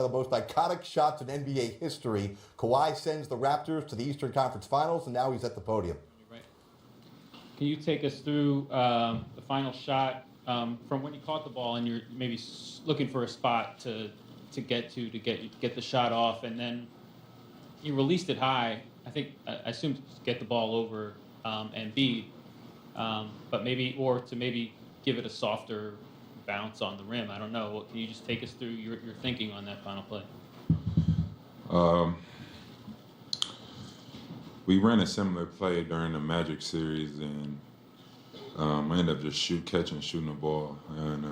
The most iconic shots in NBA history. Kawhi sends the Raptors to the Eastern Conference Finals, and now he's at the podium. Right. Can you take us through the final shot from when you caught the ball and you're maybe looking for a spot to get the shot off, and then you released it high? I assume to get the ball over Embiid, but maybe give it a softer bounce on the rim. I don't know. Can you just take us through your thinking on that final play? We ran a similar play during the Magic series, and I ended up just shooting the ball, and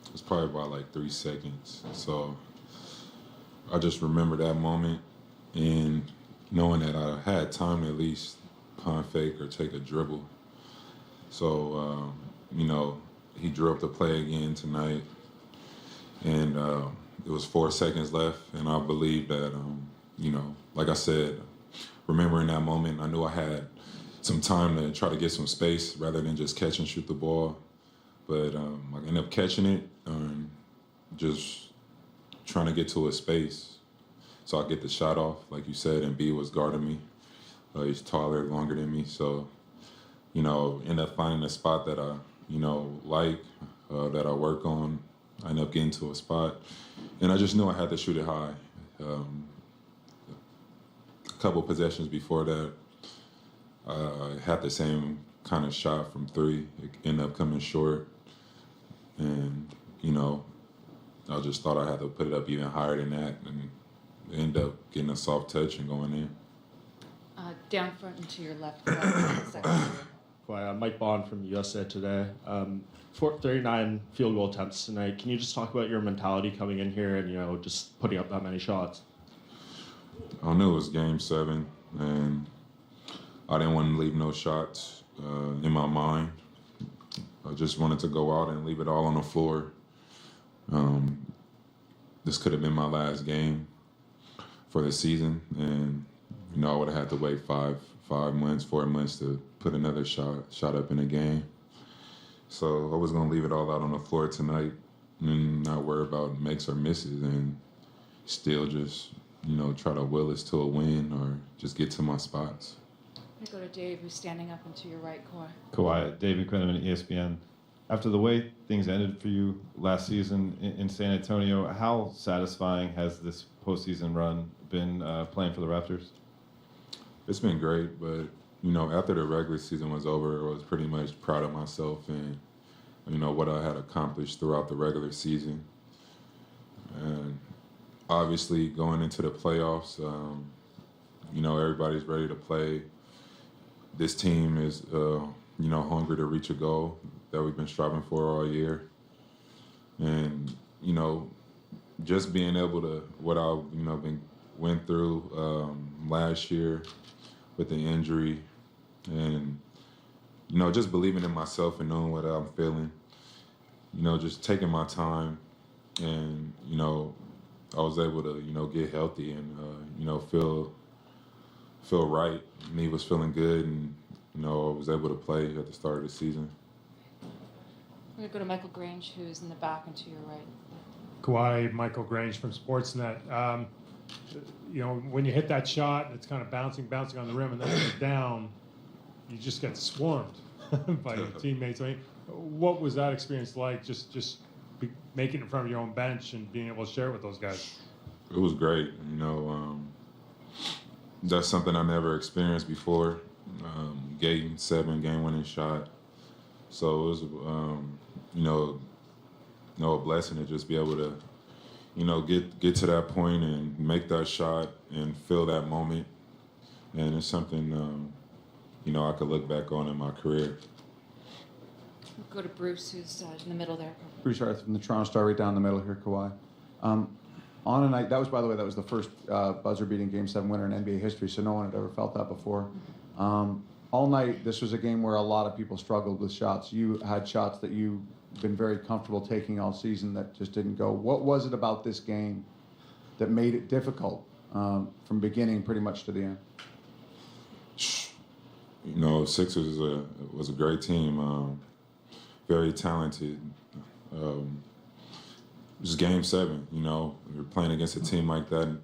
it was probably about like 3 seconds. So I just remember that moment and knowing that I had time to at least pump fake or take a dribble. So, he drew up the play again tonight, and it was 4 seconds left, and I believe that, like I said, remembering that moment, I knew I had some time to try to get some space rather than just catch and shoot the ball. But I ended up catching it, just trying to get to a space so I get the shot off. Like you said, and B was guarding me. He's taller, longer than me, so end up finding a spot that I that I work on. I end up getting to a spot, and I just knew I had to shoot it high. A couple possessions before that, I had the same kind of shot from 3. It ended up coming short, and I just thought I had to put it up even higher than that, and end up getting a soft touch and going in. Down front and to your left. Kawhi, Mike Bond from USA Today. 39 field goal attempts tonight. Can you just talk about your mentality coming in here and just putting up that many shots? I knew it was Game 7, and I didn't want to leave no shots in my mind. I just wanted to go out and leave it all on the floor. This could have been my last game for the season, and I would have had to wait 4 months to put another shot up in a game. So I was gonna leave it all out on the floor tonight and not worry about makes or misses, and still just try to will us to a win or just get to my spots. I go to Dave, who's standing up and to your right, Kawhi. Kawhi, David Quinlan, ESPN. After the way things ended for you last season in San Antonio, how satisfying has this postseason run been playing for the Raptors? It's been great, but after the regular season was over, I was pretty much proud of myself and what I had accomplished throughout the regular season. And obviously going into the playoffs, everybody's ready to play. This team is hungry to reach a goal that we've been striving for all year. And just being able to what I went through last year with the injury, and just believing in myself and knowing what I'm feeling, just taking my time, and I was able to get healthy and feel right. Me was feeling good, and I was able to play at the start of the season. We're going to go to Michael Grange, who's in the back and to your right. Kawhi, Michael Grange from Sportsnet. When you hit that shot, it's kind of bouncing on the rim, and then it goes down, you just get swarmed by your teammates. I mean, what was that experience like, just making it in front of your own bench and being able to share it with those guys? It was great. That's something I never experienced before. Game 7, game-winning shot. So it was, a blessing to just be able to, get to that point and make that shot and feel that moment. And it's something, I could look back on in my career. We'll go to Bruce, who's in the middle there. Bruce Arthur from the Toronto Star, right down the middle here, Kawhi. On a night, that was the first buzzer-beating Game 7 winner in NBA history, so no one had ever felt that before. All night, this was a game where a lot of people struggled with shots. You had shots that you've been very comfortable taking all season that just didn't go. What was it about this game that made it difficult from beginning pretty much to the end? Sixers was a great team, very talented. it's Game 7. You know, you're playing against a team like that,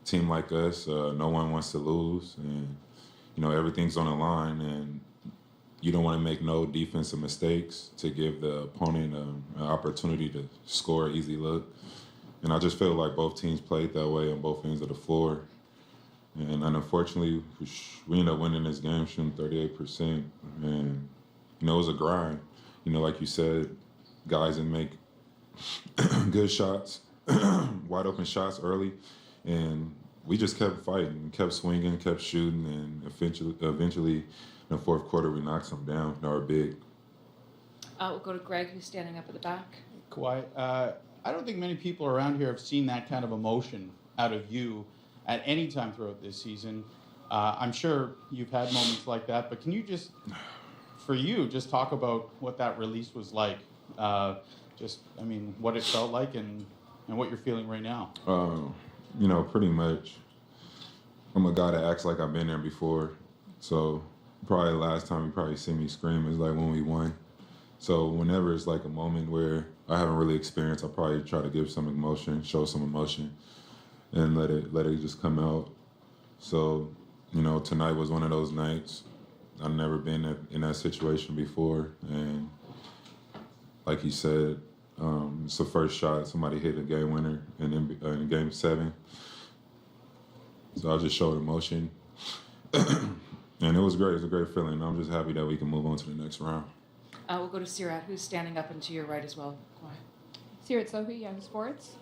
team like us. No one wants to lose, and you know everything's on the line, and you don't want to make no defensive mistakes to give the opponent an opportunity to score an easy look. And I just feel like both teams played that way on both ends of the floor. And unfortunately, we ended up winning this game shooting 38%. And, you know, it was a grind. You know, like you said, guys that make good shots, wide open shots early. And we just kept fighting, kept swinging, kept shooting. And eventually in the fourth quarter, we knocked them down. They were big. We'll go to Greg, who's standing up at the back. Kawhi, I don't think many people around here have seen that kind of emotion out of you at any time throughout this season. I'm sure you've had moments like that, but can you just, for you, just talk about what that release was like? What it felt like and what you're feeling right now. You know, pretty much, I'm a guy that acts like I've been there before. So probably the last time you probably see me scream is like when we won. So whenever it's like a moment where I haven't really experienced, I'll probably try to give some emotion, show some emotion, and let it just come out. So, you know, tonight was one of those nights. I've never been in that situation before, and like he said, it's the first shot somebody hit a game winner in Game 7. So I just showed emotion, and it was great. It was a great feeling. I'm just happy that we can move on to the next round. We'll go to Sirat, who's standing up and to your right as well. Kawhi. Sirat Sohi, Yahoo Sports.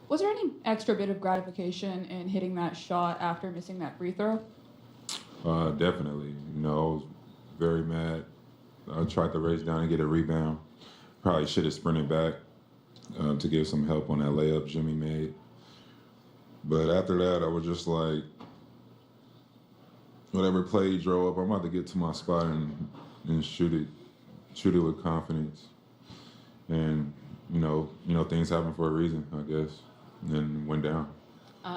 Was there any extra bit of gratification in hitting that shot after missing that free throw? Definitely. You know, I was very mad. I tried to race down and get a rebound. Probably should have sprinted back to give some help on that layup Jimmy made. But after that, I was just like, whatever play he drove up, I'm about to get to my spot and shoot it with confidence. And, you know, things happen for a reason, I guess. And then went down.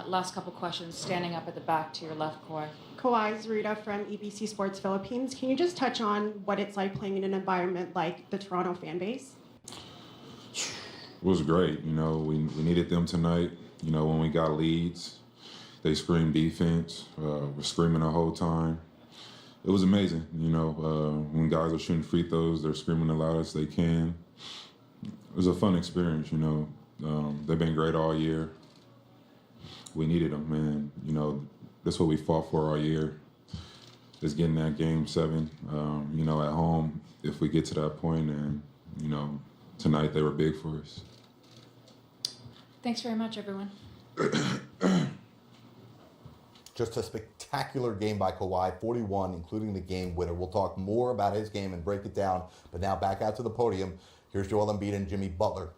Last couple questions. Standing up at the back to your left, Kawhi. Kawhi Zarita from EBC Sports Philippines. Can you just touch on what it's like playing in an environment like the Toronto fan base? It was great. You know, we needed them tonight. You know, when we got leads, they screamed defense. We're screaming the whole time. It was amazing. You know, when guys are shooting free throws, they're screaming the loudest they can. It was a fun experience, you know. They've been great all year. We needed them, man. You know, that's what we fought for all year, is getting that Game 7, you know, at home, if we get to that point. And, you know, tonight they were big for us. Thanks very much, everyone. Just a spectacular game by Kawhi, 41, including the game winner. We'll talk more about his game and break it down. But now back out to the podium. Here's Joel Embiid and Jimmy Butler.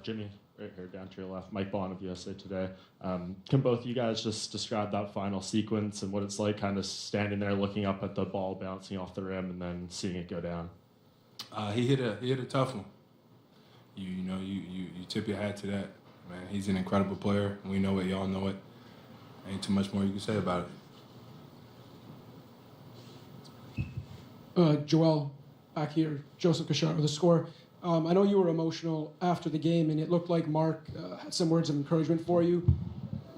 Jimmy, right here down to your left, Mike Bond of USA Today. Can both of you guys just describe that final sequence and what it's like kind of standing there looking up at the ball bouncing off the rim and then seeing it go down? He hit a tough one. You tip your hat to that, man. He's an incredible player. We know it. Y'all know it. Ain't too much more you can say about it. Joel, back here, Joseph Kashar with the score. I know you were emotional after the game, and it looked like Mark had some words of encouragement for you.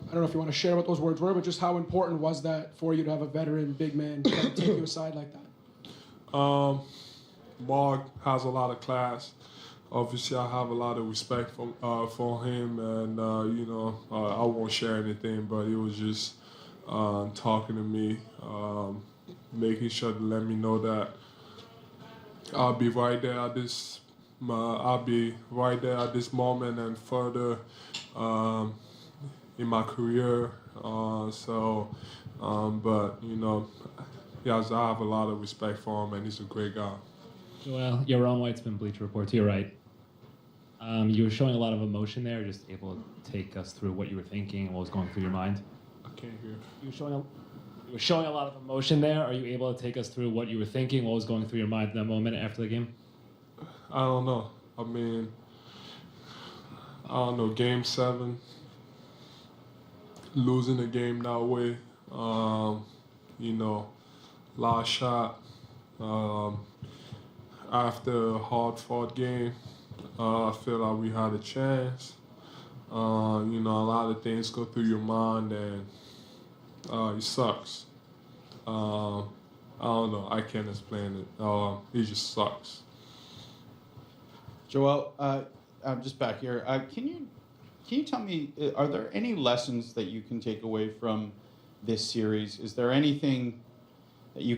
I don't know if you want to share what those words were, but just how important was that for you to have a veteran big man kind of take you aside like that? Mark has a lot of class. Obviously, I have a lot of respect for him, and I won't share anything, but he was just talking to me, making sure to let me know that I'll be right there at this. I'll be right there at this moment and further in my career. Yes, I have a lot of respect for him, and he's a great guy. Well, Yaron White's been Bleacher Report. To your right. You were showing a lot of emotion there. Just able to take us through what you were thinking and what was going through your mind. I can't hear. You were showing a lot of emotion there. Are you able to take us through what you were thinking, what was going through your mind in that moment after the game? I don't know. I mean, I don't know. Game 7, losing the game that way. You know, last shot after a hard-fought game, I feel like we had a chance. You know, a lot of things go through your mind, and it sucks. I don't know. I can't explain it. It just sucks. Joel, I'm just back here. Can you tell me, are there any lessons that you can take away from this series? Is there anything that you